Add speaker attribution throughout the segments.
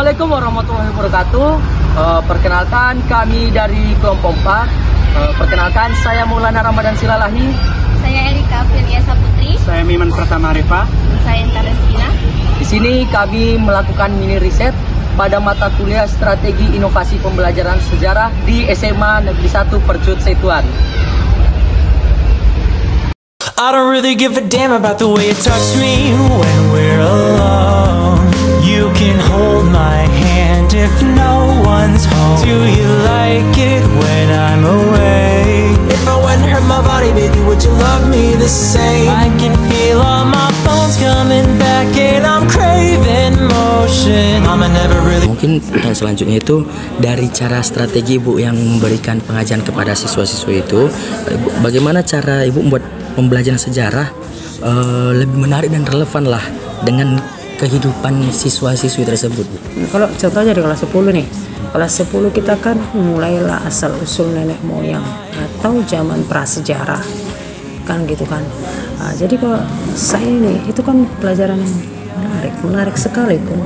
Speaker 1: Assalamualaikum warahmatullahi wabarakatuh. Perkenalkan kami dari kelompok 4. Perkenalkan saya Maulana Ramadan Silalahi.
Speaker 2: Saya Erika Filiasa Putri.
Speaker 3: Saya Miman Pratama Arifah.
Speaker 2: Saya Intan Restina.
Speaker 1: Di sini kami melakukan mini riset pada mata kuliah Strategi Inovasi Pembelajaran Sejarah di SMA Negeri 1 Percut Setuan.
Speaker 4: I don't really give a damn about the way you touch me when we're alone. You can hold my hand if no one's home. Do you like it when I'm away? If I went and hurt my body, baby, would you love me the same? I can feel all my bones coming back and I'm craving motion. Mama never really.
Speaker 5: Mungkin yang selanjutnya itu dari cara strategi Ibu yang memberikan pengajaran kepada siswa-siswa itu, bagaimana cara Ibu membuat pembelajaran sejarah lebih menarik dan relevan lah dengan kehidupan siswa-siswi tersebut.
Speaker 6: Kalau contohnya di kelas 10 nih, kelas 10 kita kan mulailah asal usul nenek moyang atau zaman prasejarah kan gitu kan. Nah, jadi kalau saya ini itu kan pelajaran yang menarik sekali kan.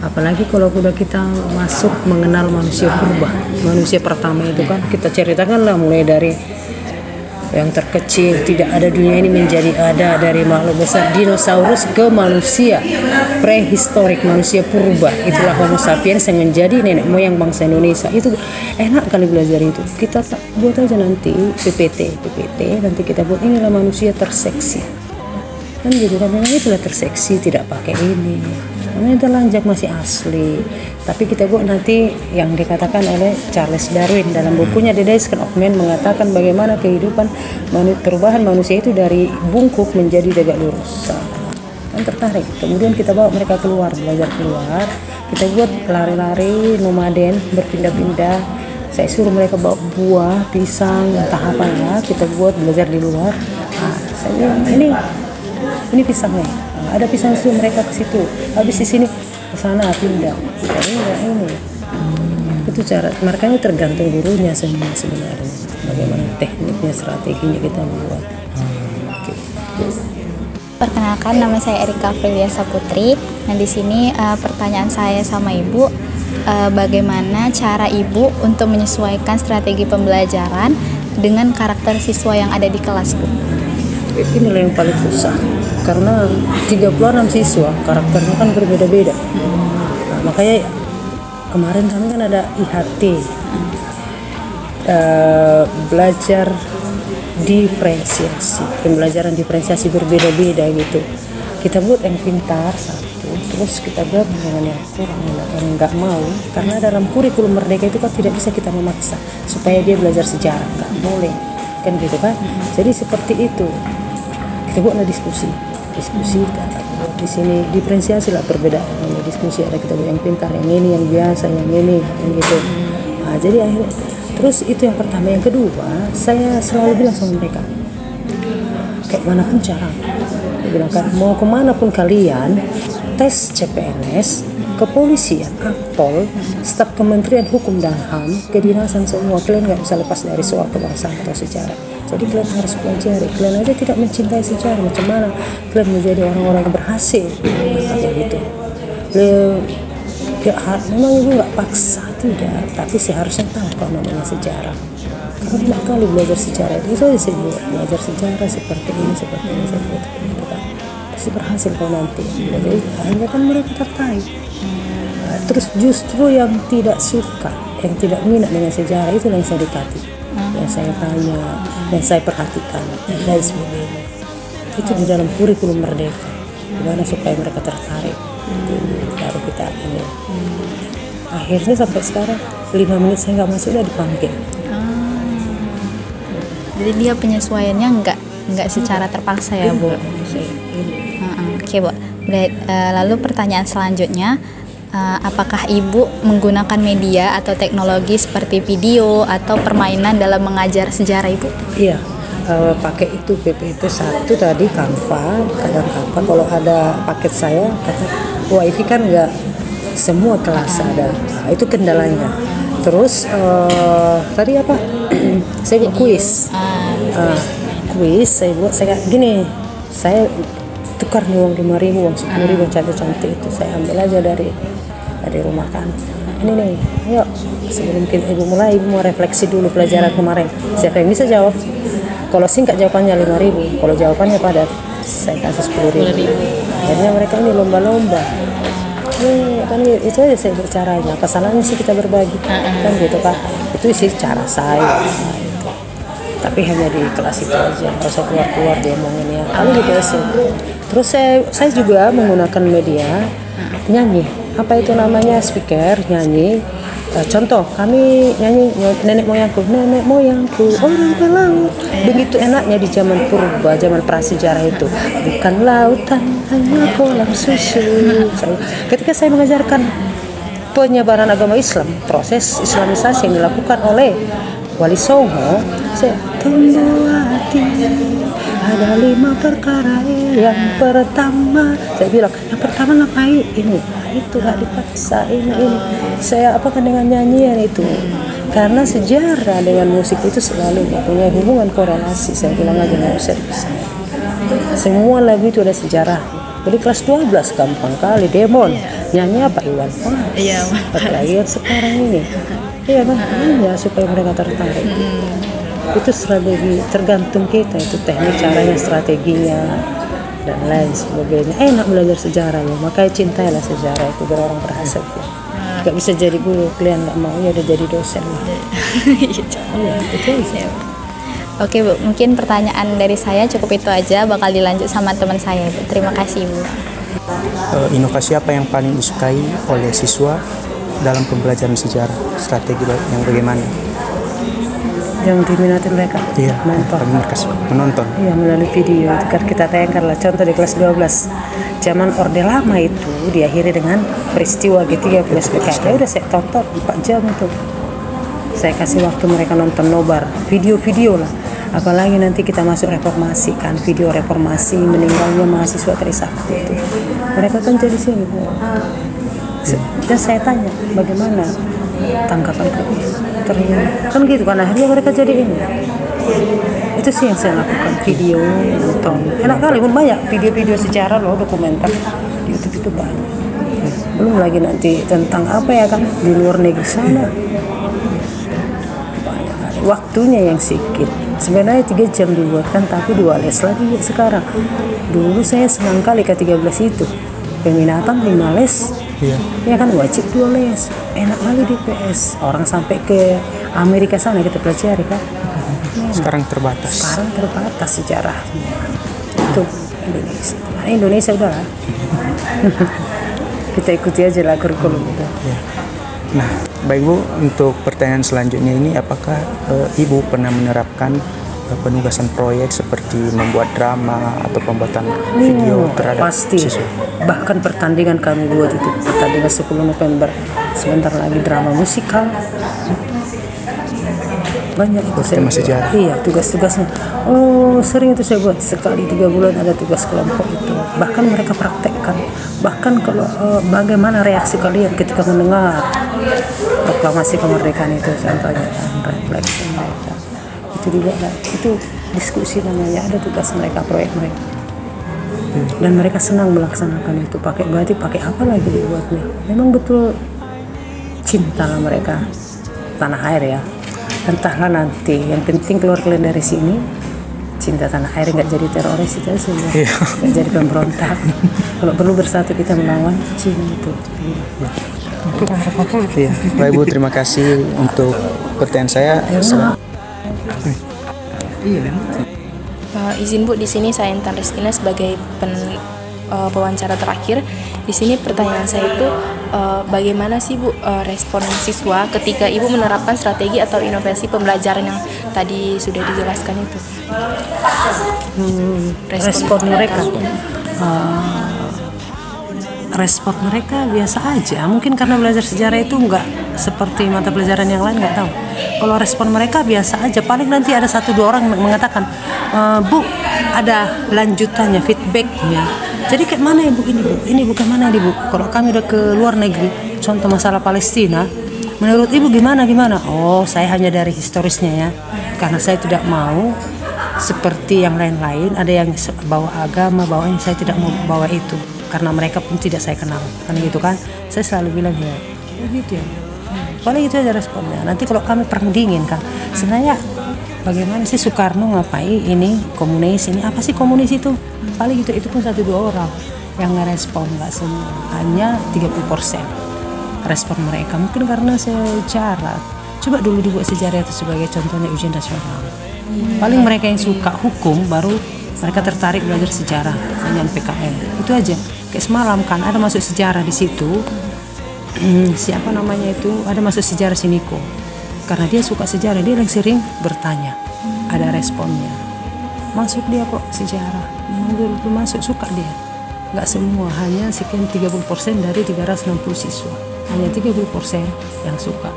Speaker 6: Apalagi kalau udah kita masuk mengenal manusia purba, manusia pertama itu kan kita ceritakan lah mulai dari yang terkecil, tidak ada dunia ini menjadi ada, dari makhluk besar dinosaurus ke manusia prehistorik, manusia purba, itulah Homo sapiens yang menjadi nenek moyang bangsa Indonesia. Itu enak kali belajar itu. Kita buat aja nanti PPT nanti kita buat inilah manusia terseksi kan gitu kan, memang itulah terseksi, tidak pakai ini namanya telanjang masih asli, tapi kita buat nanti yang dikatakan oleh Charles Darwin dalam bukunya The Descent of Man, mengatakan bagaimana kehidupan perubahan manusia itu dari bungkuk menjadi tegak lurus. Kan tertarik, kemudian kita bawa mereka keluar, belajar keluar, kita buat lari-lari nomaden, berpindah-pindah. Saya suruh mereka bawa buah, pisang, entah apa ya, kita buat belajar di luar. Nah, saya bilang ini pisangnya, ada pisang itu mereka ke situ, habis di sini ke sana pindah. Ini itu cara, makanya tergantung gurunya sebenarnya bagaimana tekniknya, strateginya kita membuat.
Speaker 2: Perkenalkan, nama saya Erika Filiasa Putri. Nah, di sini pertanyaan saya sama Ibu, bagaimana cara Ibu untuk menyesuaikan strategi pembelajaran dengan karakter siswa yang ada di kelas, Bu?
Speaker 6: Inilah yang paling susah karena 36 siswa karakternya kan berbeda-beda. Nah, makanya kemarin kami kan ada IHT, belajar diferensiasi, pembelajaran diferensiasi berbeda-beda gitu. Kita buat yang pintar satu, terus kita buat dengan yang kurang, yang nggak mau, karena dalam kurikulum merdeka itu kan tidak bisa kita memaksa supaya dia belajar sejarah, nggak boleh kan gitu kan. Jadi seperti itu kita buatlah diskusi di sini, diferensiasi lah perbedaan diskusi, ada kita buat yang pintar, yang ini, yang biasa, yang ini, yang gitu. Nah, jadi akhirnya terus itu yang pertama. Yang kedua, saya selalu bilang sama mereka, kayak mana pun cara, saya bilang kan mau kemana pun kalian, tes CPNS, kepolisian, Akpol, staf Kementerian Hukum dan HAM, kedinasan, semua kalian nggak bisa lepas dari soal kebangsaan atau sejarah. Jadi kalian harus pelajari. Kalian aja tidak mencintai sejarah, macam mana kalian menjadi orang-orang yang berhasil kayak gitu. Memang ibu nggak paksa, tidak, tapi seharusnya tahu kalau namanya sejarah. Karena banyak kali belajar sejarah itu aja sih, belajar sejarah seperti ini kan. Pasti berhasil kalau nanti. Jadi akhirnya kan mereka tertarik. Terus justru yang tidak suka, yang tidak minat dengan sejarah, itu yang saya dekati, yang saya tanya, yang saya perhatikan dan sebagainya. Itu di dalam kurikulum merdeka, gimana supaya mereka tertarik. Baru kita ini. Akhirnya sampai sekarang 5 menit saya nggak masuk udah dipanggil.
Speaker 2: Jadi dia penyesuaiannya nggak secara terpaksa ya, Bu? Oke, Bu. Lalu pertanyaan selanjutnya, apakah Ibu menggunakan media atau teknologi seperti video atau permainan dalam mengajar sejarah, Ibu?
Speaker 6: Iya, pakai itu PPT 1 tadi, Canva, kadang Canva. Kalau ada paket saya, kata WiFi kan nggak semua kelas ada. Nah, itu kendalanya. Terus tadi apa? Saya buat kuis. Kuis saya buat, saya gini, saya tukar nih uang 5.000, uang 10.000 cantik-cantik itu saya ambil aja dari di rumah kan. Ini nih, yuk sebelum ibu mulai, ibu mau refleksi dulu pelajaran kemarin. Siapa yang bisa jawab? Kalau singkat jawabannya 5.000, kalau jawabannya padat saya kasih 10.000. Akhirnya mereka ini lomba-lomba. Kan itu aja saya caranya. Kesalahannya sih kita berbagi, kan gitu Pak. Itu sih cara saya. Gitu. Tapi hanya di kelas itu aja, kalau saya keluar dia ngomongin ya. Kalau gitu sih. Terus saya juga menggunakan media nyanyi. Apa itu namanya, speaker nyanyi. Contoh kami nyanyi nenek moyangku orang pelaut. Begitu enaknya di zaman purba, zaman prasejarah itu. Bukan lautan, hanya kolam susu. Ketika saya mengajarkan penyebaran agama Islam, proses islamisasi yang dilakukan oleh Wali Songo, saya hati ada 5 perkara. Yang pertama saya bilang, yang pertama ngapain ini? Itu nggak dipaksa ini. Saya apakan dengan nyanyian itu, karena sejarah dengan musik itu selalu punya hubungan korelasi. Saya bilang aja nggak usah dipisah. Semua lagu itu ada sejarah. Jadi kelas 12 gampang kali demon nyanyi apa Iwan? Iya. Apalagi yang sekarang ini. Iya kan? Ya supaya mereka tertarik. Itu strategi, tergantung kita itu teknik caranya, strateginya dan lain sebagainya. Enak belajar sejarah ya, makanya cintailah sejarah itu biar orang berhasil ya. Gak bisa jadi guru, kalian gak mau ya udah jadi dosen. Iya, itu aja.
Speaker 2: Oke Bu, mungkin pertanyaan dari saya cukup itu aja, bakal dilanjut sama teman saya Bu. Terima kasih Bu.
Speaker 3: Inovasi apa yang paling disukai oleh siswa dalam pembelajaran sejarah? Strategi yang bagaimana?
Speaker 6: Yang diminati mereka menonton. Iya, melalui video itu kan kita tayangkan lah. Contoh di kelas 12 zaman Orde Lama itu diakhiri dengan peristiwa G30 PKI. Udah saya tonton 4 jam itu. Saya kasih waktu mereka nonton nobar, video-video lah. Apalagi nanti kita masuk reformasi kan, video reformasi meninggalnya mahasiswa Trisakti itu. Mereka kan jadi sini. Dan saya tanya bagaimana tanggapan ternyata kan gitu kan, akhirnya mereka jadi ini. Itu sih yang saya lakukan, video nonton. Enak kali pun banyak video-video sejarah loh, dokumenter di YouTube itu banyak. Belum lagi nanti tentang apa ya kan di luar negeri sana. Banyak kali. Waktunya yang sedikit. Sebenarnya 3 jam dibuatkan, tapi 2 les lagi sekarang. Dulu saya senang kali ke 13 itu. Peminatan 5 les. Iya. Ya kan wajib 2 les. Enak kali di PS. Orang sampai ke Amerika sana kita pelajari kan.
Speaker 3: Sekarang terbatas.
Speaker 6: Sekarang terbatas sejarah. Itu Indonesia. Nah, Indonesia udah lah. Kita ikuti aja lah kurikulum itu.
Speaker 3: Ya. Nah, baik Bu, untuk pertanyaan selanjutnya ini, apakah Ibu pernah menerapkan penugasan proyek seperti membuat drama atau pembuatan video terhadap
Speaker 6: pasti.
Speaker 3: siswa?
Speaker 6: Bahkan pertandingan kami buat itu, pertandingan 10 November, sebentar lagi drama musikal. Banyak itu saya
Speaker 3: sejarah.
Speaker 6: Iya, tugas-tugasnya. Oh, sering itu saya buat, sekali 3 bulan ada tugas kelompok itu. Bahkan mereka praktekkan. Bahkan kalau bagaimana reaksi kalian ketika mendengar proklamasi kemerdekaan itu, saya tanyakan refleksi mereka. Itu juga itu diskusi namanya, ada tugas mereka, proyek mereka. Dan mereka senang melaksanakan itu. Berarti pakai apa lagi dibuatnya? Memang betul cinta lah mereka tanah air ya. Entahlah nanti, yang penting keluar kalian dari sini cinta tanah air, nggak jadi teroris itu aja ya. Nggak jadi pemberontak. Kalau perlu bersatu kita melawan Cina itu.
Speaker 3: Iya. Baik Bu, terima kasih untuk pertanyaan saya.
Speaker 7: Izin Bu, di sini saya Intan Ristina sebagai pewawancara terakhir. Di sini pertanyaan saya itu bagaimana sih Bu respon siswa ketika Ibu menerapkan strategi atau inovasi pembelajaran yang tadi sudah dijelaskan itu?
Speaker 6: Respon mereka. Respon mereka biasa aja. Mungkin karena belajar sejarah itu nggak seperti mata pelajaran yang lain, nggak tahu. Kalau respon mereka biasa aja. Paling nanti ada 1-2 orang mengatakan, Bu, ada lanjutannya, feedbacknya. Jadi kayak mana Ibu ini Bu? Ini bukan mana ini Bu? Kalau kami udah ke luar negeri, contoh masalah Palestina, menurut Ibu gimana? Oh, saya hanya dari historisnya ya. Karena saya tidak mau seperti yang lain-lain, ada yang bawa agama, bawa ini, saya tidak mau bawa itu. karena mereka pun tidak saya kenal, kan gitu kan. Saya selalu bilang ya, gitu ya. Paling itu aja responnya. Nanti kalau kami perang dingin kan, sebenarnya bagaimana sih Soekarno ngapain ini komunis ini apa sih komunis itu? Paling itu pun 1-2 orang yang ngerespon, nggak semua, hanya 30% respon mereka. Mungkin karena sejarah. Coba dulu dibuat sejarah itu sebagai contohnya ujian nasional. Paling mereka yang suka hukum baru mereka tertarik belajar sejarah, hanya PKN. Itu aja. Kayak semalam kan ada masuk sejarah di situ. Siapa namanya itu, ada masuk sejarah si Niko, karena dia suka sejarah, dia yang sering bertanya, ada responnya, masuk dia kok sejarah, masuk, suka dia. Nggak semua, hanya sekian 30% dari 360 siswa, hanya 30% yang suka.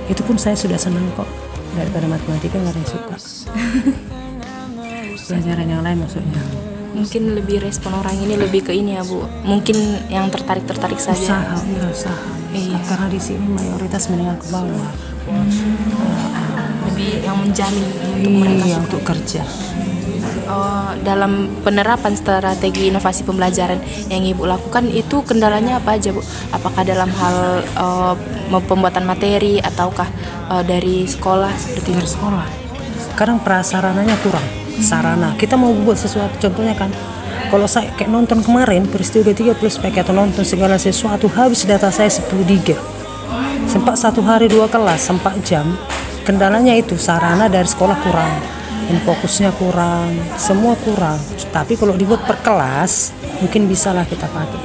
Speaker 6: Itu pun saya sudah senang kok, daripada matematika nggak ada yang suka. Pelajaran yang lain maksudnya.
Speaker 7: Mungkin lebih respon orang ini lebih ke ini ya Bu, mungkin yang tertarik saja.
Speaker 6: Usaha. Iya. Karena di sini mayoritas menengah ke bawah.
Speaker 7: Lebih yang menjamin untuk mereka
Speaker 6: untuk kerja.
Speaker 7: Dalam penerapan strategi inovasi pembelajaran yang Ibu lakukan itu kendalanya apa aja Bu? Apakah dalam hal pembuatan materi ataukah dari sekolah seperti
Speaker 6: dari
Speaker 7: itu?
Speaker 6: Sekolah. Sekarang prasarananya kurang. Sarana kita mau buat sesuatu, contohnya kan kalau saya kayak nonton kemarin peristiwa 3 plus pakai atau nonton segala sesuatu, habis data saya 10 GB, sempat 1 hari 2 kelas 4 jam. Kendalanya itu sarana dari sekolah kurang, fokusnya kurang, semua kurang. Tapi kalau dibuat per kelas mungkin bisalah kita pakai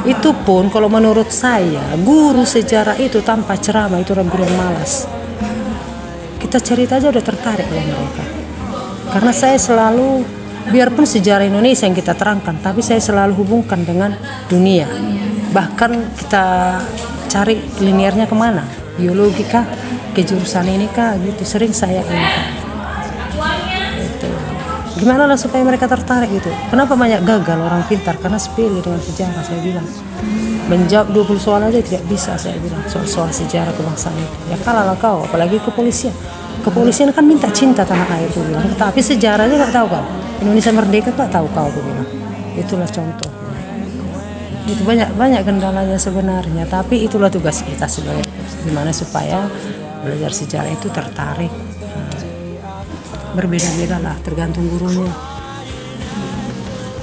Speaker 6: itu pun kalau menurut saya guru sejarah itu tanpa ceramah itu guru yang malas. Kita cerita aja udah tertarik oleh mereka. Karena saya selalu, biarpun sejarah Indonesia yang kita terangkan, tapi saya selalu hubungkan dengan dunia. Bahkan kita cari linearnya kemana, biologi kah, kejurusan ini kah, gitu. Sering saya ini. Gitu. Gimana lah supaya mereka tertarik gitu. Kenapa banyak gagal orang pintar? Karena sepele dengan sejarah, saya bilang. Menjawab 20 soal aja tidak bisa, saya bilang. Soal sejarah kebangsaan itu. Ya kalah lah kau, apalagi kepolisian. Kepolisian kan minta cinta tanah air, aku bilang. Tapi sejarahnya nggak tahu kan. Indonesia merdeka nggak tahu kau, aku bilang. Itulah contoh. Itu banyak kendalanya sebenarnya. Tapi itulah tugas kita sebagai gimana supaya belajar sejarah itu tertarik. Berbeda-beda lah, tergantung gurunya.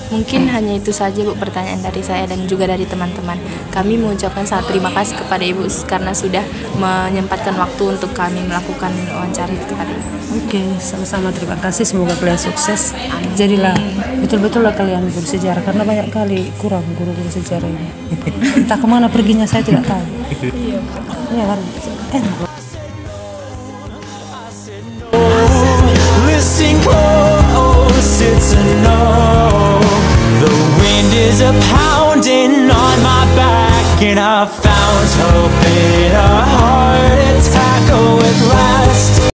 Speaker 7: Mungkin hanya itu saja Bu pertanyaan dari saya dan juga dari teman-teman. Kami mengucapkan sangat terima kasih kepada Ibu karena sudah menyempatkan waktu untuk kami melakukan wawancara itu kepada Ibu.
Speaker 6: Oke, sama-sama terima kasih. Semoga kalian sukses. Jadilah betul-betul lah kalian guru sejarah, karena banyak kali kurang guru-guru sejarah ini. Entah kemana perginya saya tidak tahu. Iya kan?
Speaker 4: Listen close, it's a no. The wind is a pounding on my back, and I found hope in a heart attack with life.